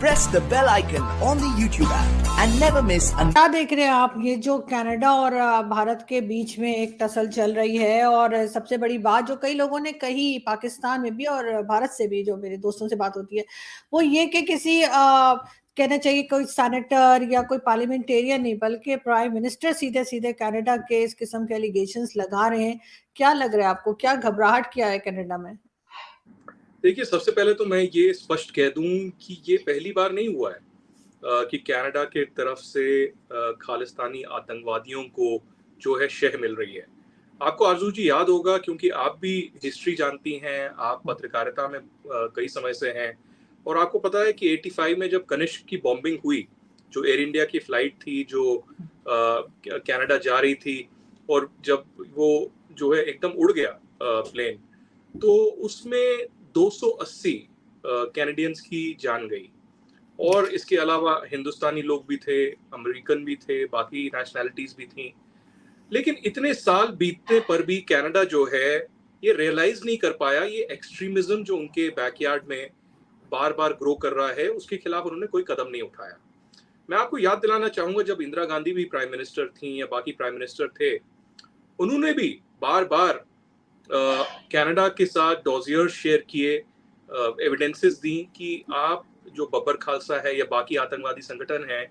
press the bell icon on the YouTube app and never miss an क्या देख रहे हैं आप? ये जो कनाडा और भारत के बीच में एक टसल चल रही है, और सबसे बड़ी बात जो कई लोगों ने कही पाकिस्तान में भी और भारत से भी, जो मेरे दोस्तों से बात होती है, वो ये कि किसी कहना चाहिए कोई सेनेटर या कोई पार्लियामेंटेरियन नहीं, बल्कि प्राइम मिनिस्टर सीधे सीधे कनाडा के इस किस्म के एलिगेशंस लगा रहे हैं। क्या लग रहा है आपको? क्या घबराहट क्या है कनाडा में? देखिए, सबसे पहले तो मैं ये स्पष्ट कह दूं कि ये पहली बार नहीं हुआ है कि कनाडा के तरफ से खालिस्तानी आतंकवादियों को जो है शह मिल रही है। आपको आरजू जी याद होगा, क्योंकि आप भी हिस्ट्री जानती हैं, आप पत्रकारिता में कई समय से हैं, और आपको पता है कि 85 में जब कनिष्क की बॉम्बिंग हुई, जो एयर इंडिया की फ्लाइट थी जो कनाडा जा रही थी, और जब वो जो है एकदम उड़ गया प्लेन, तो उसमें 280 कैनेडियंस की जान गई। और इसके अलावा हिंदुस्तानी लोग भी थे, अमेरिकन भी थे, बाकी नेशनैलिटीज भी थी। लेकिन इतने साल बीतने पर भी कनाडा जो है ये रियलाइज नहीं कर पाया, ये एक्सट्रीमिज्म जो उनके बैकयार्ड में बार बार ग्रो कर रहा है, उसके खिलाफ उन्होंने कोई कदम नहीं उठाया। मैं आपको याद दिलाना चाहूंगा, जब इंदिरा गांधी भी प्राइम मिनिस्टर थी या बाकी प्राइम मिनिस्टर थे, उन्होंने भी बार बार कनाडा के साथ डॉजियर शेयर किए, एविडेंसेस दी कि आप जो बब्बर खालसा है या बाकी आतंकवादी संगठन है,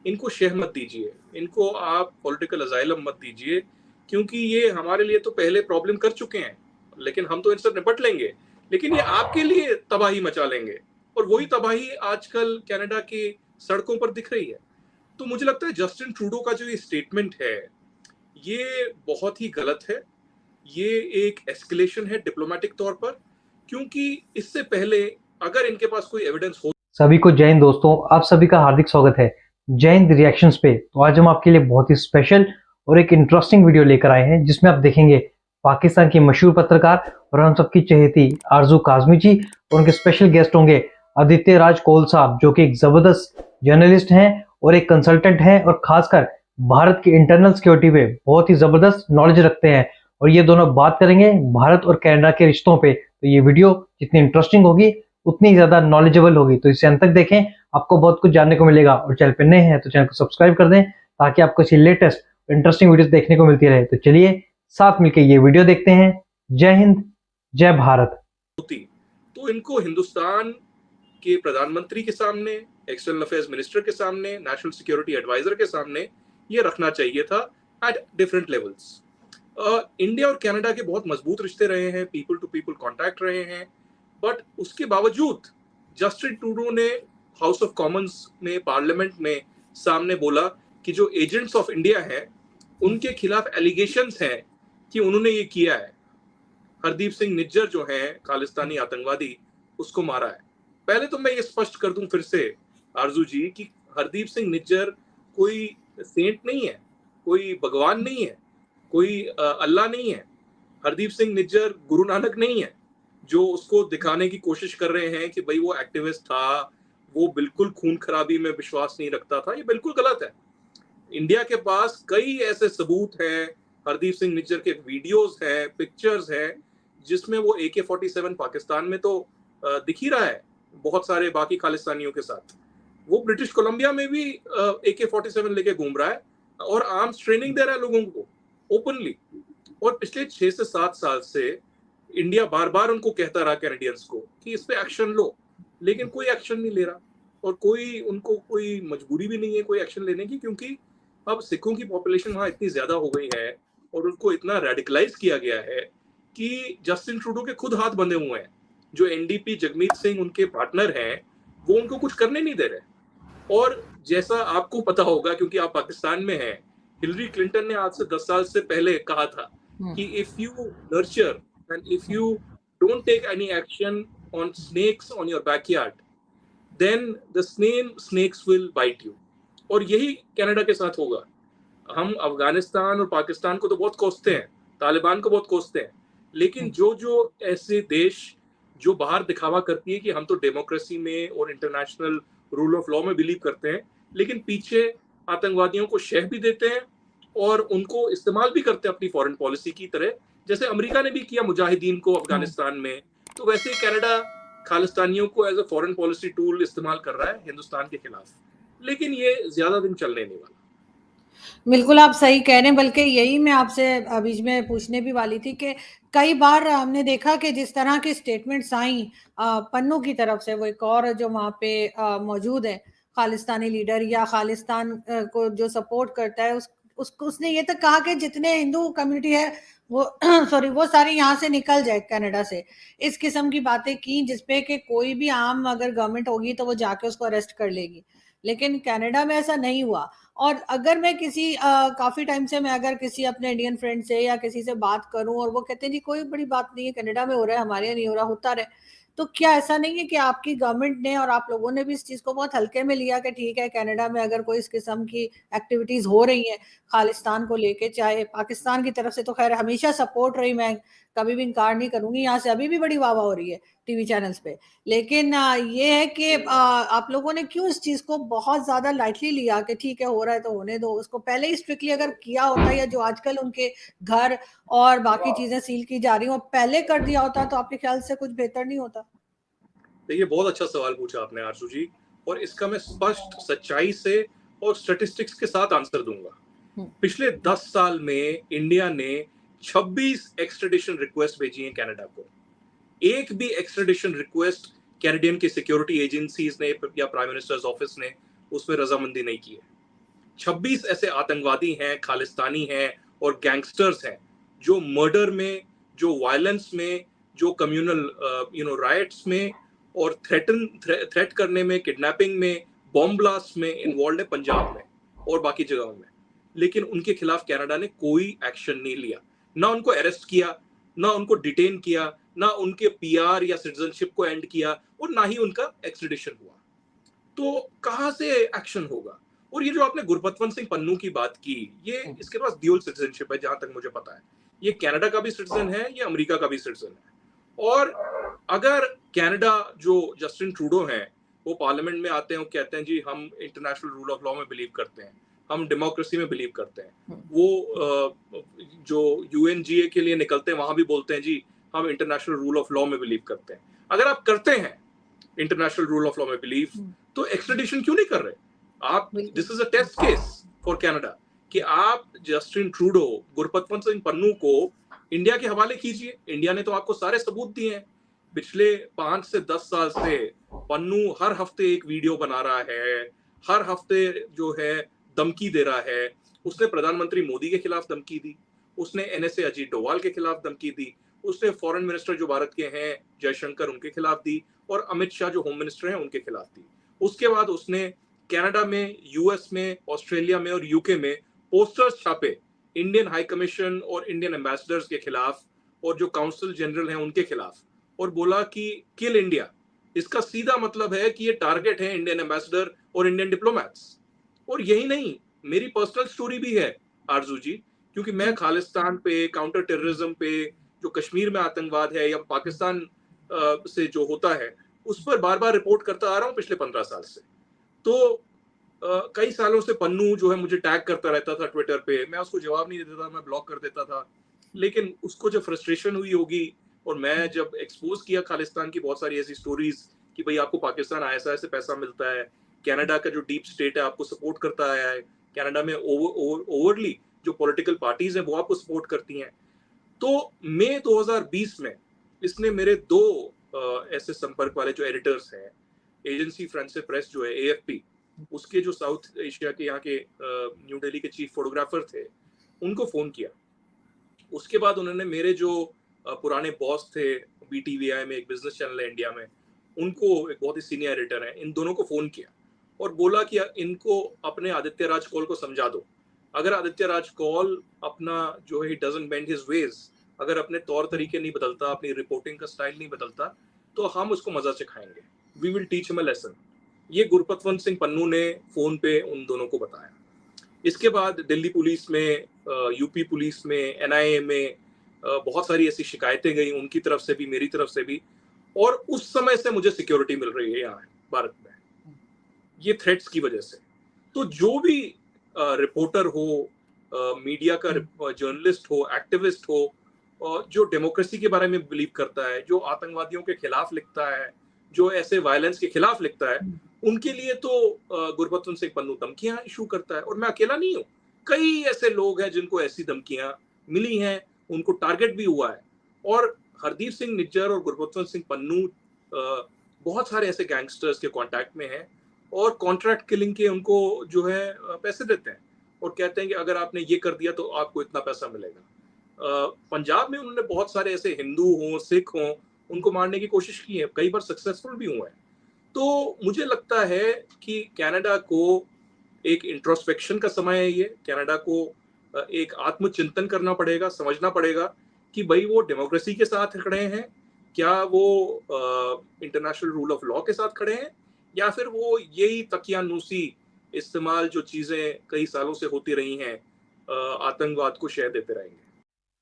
इनको शह मत दीजिए, इनको आप पॉलिटिकल अजाइलम मत दीजिए, क्योंकि ये हमारे लिए तो पहले प्रॉब्लम कर चुके हैं, लेकिन हम तो इनसे निपट लेंगे, लेकिन ये आपके लिए तबाही मचा लेंगे। और वही तबाही आजकल कनाडा की सड़कों पर दिख रही है। तो मुझे लगता है जस्टिन ट्रूडो का जो ये स्टेटमेंट है, ये बहुत ही गलत है। ये एक एस्केलेशन है डिप्लोमेटिक तौर पर, क्योंकि इससे पहले अगर इनके पास कोई एविडेंस हो। सभी को जय हिंद दोस्तों, आप सभी का हार्दिक स्वागत है जय हिंद रिएक्शंस पे। तो आज हम आपके लिए बहुत ही स्पेशल और एक इंटरेस्टिंग वीडियो लेकर आए हैं, जिसमें आप देखेंगे पाकिस्तान की मशहूर पत्रकार और हम सबकी चहेती आरजू काजमी जी, और उनके स्पेशल गेस्ट होंगे आदित्य राज कोल साहब, जो कि एक जबरदस्त जर्नलिस्ट हैं और एक कंसल्टेंट हैं, और खासकर भारत की इंटरनल सिक्योरिटी पे बहुत ही जबरदस्त नॉलेज रखते हैं। और ये दोनों बात करेंगे भारत और कनाडा के रिश्तों पे। तो ये वीडियो जितनी इंटरेस्टिंग होगी उतनी ज्यादा नॉलेजेबल होगी, तो इसे अंत तक देखें, आपको बहुत कुछ जानने को मिलेगा। और चैनल पे नए हैं तो चैनल को सब्सक्राइब कर दें, ताकि आपको इसी लेटेस्ट इंटरेस्टिंग वीडियोस देखने को मिलती रहे। तो चलिए साथ मिलकर ये वीडियो देखते हैं। जय हिंद, जय भारत। तो इनको हिंदुस्तान के प्रधानमंत्री के सामने, एक्सटर्नल अफेयर्स मिनिस्टर के सामने, नेशनल सिक्योरिटी एडवाइजर के सामने ये रखना चाहिए था एट डिफरेंट लेवल्स। इंडिया और कनाडा के बहुत मजबूत रिश्ते रहे हैं, पीपल टू पीपल कांटेक्ट रहे हैं, बट उसके बावजूद जस्टिन ट्रूडो ने हाउस ऑफ कॉमन्स में, पार्लियामेंट में सामने बोला कि जो एजेंट्स ऑफ इंडिया हैं उनके खिलाफ एलिगेशंस हैं कि उन्होंने ये किया है। हरदीप सिंह निज्जर जो है खालिस्तानी आतंकवादी, उसको मारा है। पहले तो मैं ये स्पष्ट कर दूं फिर से आरजू जी कि हरदीप सिंह निज्जर कोई सेंट नहीं है, कोई भगवान नहीं है, कोई अल्लाह नहीं है। हरदीप सिंह निज्जर गुरु नानक नहीं है, जो उसको दिखाने की कोशिश कर रहे हैं कि भाई वो एक्टिविस्ट था, वो बिल्कुल खून खराबी में विश्वास नहीं रखता था। ये बिल्कुल गलत है। इंडिया के पास कई ऐसे सबूत हैं, हरदीप सिंह निज्जर के वीडियोस हैं, पिक्चर्स हैं, जिसमें वो AK-47 पाकिस्तान में तो दिख ही रहा है बहुत सारे बाकी खालिस्तानियों के साथ। वो ब्रिटिश कोलंबिया में भी AK-47 लेके घूम रहा है और आर्म्स ट्रेनिंग दे रहा है लोगों को ओपनली। और पिछले 6 से 7 साल से इंडिया बार बार उनको कहता रहा, कैनेडियंस को, कि इस पे एक्शन लो, लेकिन कोई एक्शन नहीं ले रहा। और उनको कोई मजबूरी भी नहीं है कोई एक्शन लेने की, क्योंकि अब सिखों की पॉपुलेशन वहां इतनी ज्यादा हो गई है और उनको इतना रेडिकलाइज किया गया है कि जस्टिन ट्रूडो के खुद हाथ बंधे हुए हैं। जो NDP जगमीत सिंह उनके पार्टनर हैं, वो उनको कुछ करने नहीं दे रहे। और जैसा आपको पता होगा, क्योंकि आप पाकिस्तान में हैं, हिलरी क्लिंटन ने आज से 10 साल से पहले कहा था कि if you nurture and if you don't take any action on snakes on your backyard, then the same snakes will bite you। और यही कनाडा के साथ होगा। हम अफगानिस्तान और पाकिस्तान को तो बहुत कोसते हैं, तालिबान को बहुत कोसते हैं, लेकिन जो ऐसे देश जो बाहर दिखावा करती है कि हम तो डेमोक्रेसी में और इंटरनेशनल रूल ऑफ लॉ में बिलीव करते हैं, लेकिन पीछे आतंकवादियों को शह भी देते हैं और उनको इस्तेमाल भी करते हैं अपनी फॉरेन पॉलिसी की तरह, जैसे अमेरिका ने भी किया मुजाहिदीन को अफगानिस्तान में, तो वैसे कनाडा खालिस्तानियों को as a foreign policy tool इस्तेमाल कर रहा है हिंदुस्तान के खिलाफ, लेकिन ये ज्यादा दिन चलने नहीं वाला। बिल्कुल आप सही कह रहे हैं, बल्कि यही मैं आपसे बीच में पूछने भी वाली थी कि कई बार हमने देखा कि जिस तरह की स्टेटमेंट्स आई पन्नू की तरफ से, वो एक और जो वहाँ पे मौजूद है खालिस्तानी लीडर या खालिस्तान को जो सपोर्ट करता है, उसको उसने ये तक कहा कि जितने हिंदू कम्युनिटी है वो सॉरी वो सारे यहाँ से निकल जाए कनाडा से। इस किस्म की बातें की जिसपे कि कोई भी आम अगर गवर्नमेंट होगी तो वो जाके उसको अरेस्ट कर लेगी, लेकिन कनाडा में ऐसा नहीं हुआ। और अगर मैं किसी काफी टाइम से मैं अगर किसी अपने इंडियन फ्रेंड से या किसी से बात करूं और वो कहते हैं जी कोई बड़ी बात नहीं है, कनाडा में हो रहा है, हमारे यहाँ नहीं हो रहा, होता रहे, तो क्या ऐसा नहीं है कि आपकी गवर्नमेंट ने और आप लोगों ने भी इस चीज को बहुत हल्के में लिया कि ठीक है कनाडा में अगर कोई इस किस्म की एक्टिविटीज हो रही हैं खालिस्तान को लेके, चाहे पाकिस्तान की तरफ से तो खैर हमेशा सपोर्ट रही, मैं कभी भी इनकार नहीं करूंगी, यहाँ से अभी भी बड़ी वाह हो रही है टीवी चैनल्स पे, लेकिन ये है कि आप लोगों ने क्यों इस चीज को बहुत ज्यादा लाइटली लिया कि ठीक है हो रहा है तो होने दो, उसको पहले ही स्ट्रिक्टली अगर किया होता या जो आजकल उनके घर और बाकी चीजें सील की जा रही हो पहले कर दिया होता तो आपके ख्याल से कुछ बेहतर नहीं होता? देखिए, बहुत अच्छा सवाल पूछा आपने आरजू जी, और इसका मैं स्पष्ट सच्चाई से और स्टैटिस्टिक्स के साथ आंसर दूंगा। पिछले 10 साल में इंडिया ने 26 एक्सट्रेडिशन रिक्वेस्ट भेजी हैं कनाडा को। एक भी एक्सट्रेडिशन रिक्वेस्ट कैनेडियन की सिक्योरिटी एजेंसीज ने या प्राइम मिनिस्टर्स ऑफिस ने उसमें रजामंदी नहीं की है। 26 ऐसे आतंकवादी हैं, खालिस्तानी हैं और गैंगस्टर्स हैं जो मर्डर में, जो वायलेंस में, जो कम्युनल राइट्स में और थ्रेट करने में, किडनैपिंग में, बॉम्ब ब्लास्ट में इन्वॉल्व है पंजाब में और बाकी जगहों में, लेकिन उनके खिलाफ कनाडा ने कोई एक्शन नहीं लिया। ना उनको अरेस्ट किया, ना उनको डिटेन किया, ना उनके पीआर या सिटीजनशिप को एंड किया और ना ही उनका एक्सट्रेडिशन हुआ। तो कहां से एक्शन होगा? और ये जो आपने गुरपतवंत सिंह पन्नू की बात की, ये इसके पास ड्यूल सिटीजनशिप है जहां तक मुझे पता है। ये कनाडा का भी सिटीजन है, ये अमेरिका का भी सिटीजन है। और अगर कनाडा जो जस्टिन ट्रूडो हैं वो पार्लियामेंट में आते हैं और कहते हैं जी हम इंटरनेशनल रूल ऑफ लॉ में बिलीव करते हैं, हम डेमोक्रेसी में बिलीव करते हैं, वो जो यूएनजीए के लिए निकलते हैं वहां भी बोलते हैं जी हम इंटरनेशनल रूल ऑफ लॉ में बिलीव करते हैं। अगर आप करते हैं इंटरनेशनल रूल ऑफ लॉ में बिलीव, तो एक्सट्रेडिशन क्यों नहीं कर रहे आप? This is a test case for Canada कि आप जस्टिन ट्रूडो, गुरपतवंत सिंह पन्नू को इंडिया के हवाले कीजिए। इंडिया ने तो आपको सारे सबूत दिए हैं। पिछले 5 से 10 साल से पन्नू हर हफ्ते एक वीडियो बना रहा है, हर हफ्ते जो है धमकी दे रहा है। उसने प्रधानमंत्री मोदी के खिलाफ धमकी दी, उसने एनएसए अजीत डोवाल के खिलाफ धमकी दी, उसने फॉरेन मिनिस्टर जो भारत के हैं जयशंकर उनके खिलाफ दी और अमित शाह जो होम मिनिस्टर हैं उनके खिलाफ दी। उसके बाद उसने कनाडा में, यूएस में, ऑस्ट्रेलिया में और यूके में पोस्टर्स छापे इंडियन हाई कमीशन और इंडियन एम्बेसडर्स के खिलाफ और जो काउंसिल जनरल हैं उनके खिलाफ, और बोला कि किल इंडिया। इसका सीधा मतलब है कि ये टारगेट है इंडियन एम्बेसडर और इंडियन डिप्लोमैट्स। और यही नहीं, मेरी पर्सनल स्टोरी भी है आरजू जी, क्योंकि मैं खालिस्तान पे, काउंटर टेररिज्म पे, जो कश्मीर में आतंकवाद है या पाकिस्तान से जो होता है उस पर बार बार रिपोर्ट करता आ रहा हूँ पिछले 15 साल से। तो कई सालों से पन्नू जो है मुझे टैग करता रहता था ट्विटर पे, मैं उसको जवाब नहीं देता था, मैं ब्लॉक कर देता था। लेकिन उसको जब फ्रस्ट्रेशन हुई होगी और मैं जब एक्सपोज किया खालिस्तान की बहुत सारी ऐसी स्टोरीज कि भाई आपको पाकिस्तान ऐसा ऐसे पैसा मिलता है, कनाडा का जो डीप स्टेट है आपको सपोर्ट करता आया है, कनाडा में ओवरली जो पॉलिटिकल पार्टीज हैं वो आपको सपोर्ट करती हैं। तो मई 2020 में इसने मेरे 2 ऐसे संपर्क वाले जो एडिटर्स हैं, एजेंसी फ्रांस प्रेस जो है AFP, उसके जो साउथ एशिया के यहाँ के न्यू दिल्ली के चीफ फोटोग्राफर थे, उनको फोन किया। उसके बाद उन्होंने मेरे जो पुराने बॉस थे BTVI में, एक बिजनेस चैनल है इंडिया में, उनको, एक बहुत ही सीनियर एडिटर है, इन दोनों को फोन किया और बोला कि इनको अपने आदित्य राज कौल को समझा दो। अगर आदित्य राज कौल अपना जो है डजंट बेंड हिज वेज, अगर अपने तौर तरीके नहीं बदलता, अपनी रिपोर्टिंग का स्टाइल नहीं बदलता, तो हम उसको मजा सिखाएंगे, we will teach him a lesson. ये गुरपतवंत सिंह पन्नू ने फोन पे उन दोनों को बताया। इसके बाद दिल्ली पुलिस में, यूपी पुलिस में, NIA में बहुत सारी ऐसी शिकायतें गई उनकी तरफ से भी, मेरी तरफ से भी, और उस समय से मुझे सिक्योरिटी मिल रही है यहाँ भारत में, ये थ्रेट्स की वजह से। तो जो भी रिपोर्टर हो, मीडिया का जर्नलिस्ट हो, एक्टिविस्ट हो, जो डेमोक्रेसी के बारे में बिलीव करता है, जो आतंकवादियों के खिलाफ लिखता है, जो ऐसे वायलेंस के खिलाफ लिखता है, उनके लिए तो गुरबचन सिंह पन्नू धमकियां इशू करता है। और मैं अकेला नहीं हूँ, कई ऐसे लोग हैं जिनको ऐसी धमकियां मिली हैं, उनको टारगेट भी हुआ है। और हरदीप सिंह निज्जर और गुरबचन सिंह पन्नू बहुत सारे ऐसे गैंगस्टर्स के कांटेक्ट में हैं और कॉन्ट्रैक्ट किलिंग के उनको जो है पैसे देते हैं और कहते हैं कि अगर आपने ये कर दिया तो आपको इतना पैसा मिलेगा। पंजाब में उन्होंने बहुत सारे ऐसे हिंदू हों, सिख हों, उनको मारने की कोशिश की है, कई बार सक्सेसफुल भी हुए हैं। तो मुझे लगता है कि कनाडा को एक इंट्रोस्पेक्शन का समय है। ये कनाडा को एक आत्मचिंतन करना पड़ेगा, समझना पड़ेगा कि भाई वो डेमोक्रेसी के साथ खड़े हैं, क्या वो इंटरनेशनल रूल ऑफ लॉ के साथ खड़े हैं, या फिर वो यही तकियानूसी इस्तेमाल जो चीजें कई सालों से होती रही हैं आतंकवाद को शह देते रहेंगे।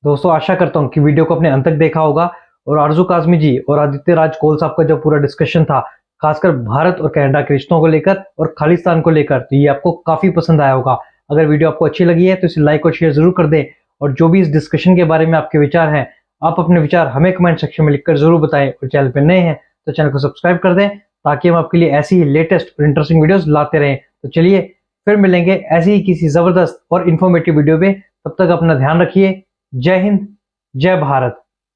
दोस्तों आशा करता हूँ कि वीडियो को अपने अंत तक देखा होगा और आरजू काजमी जी और आदित्य राज कोल साहब का जो पूरा डिस्कशन था, खासकर भारत और कनाडा के रिश्तों को लेकर और खालिस्तान को लेकर, तो ये आपको काफी पसंद आया होगा। अगर वीडियो आपको अच्छी लगी है तो इसे लाइक और शेयर जरूर कर दें और जो भी इस डिस्कशन के बारे में आपके विचार हैं, आप अपने विचार हमें कमेंट सेक्शन में लिखकर जरूर बताएं। और चैनल पर नए हैं तो चैनल को सब्सक्राइब कर दें ताकि हम आपके लिए ऐसी ही लेटेस्ट और इंटरेस्टिंग वीडियोस लाते रहें। तो चलिए फिर मिलेंगे ऐसी ही किसी जबरदस्त और इन्फॉर्मेटिव वीडियो में। तब तक अपना ध्यान रखिए। जय हिंद, जय भारत।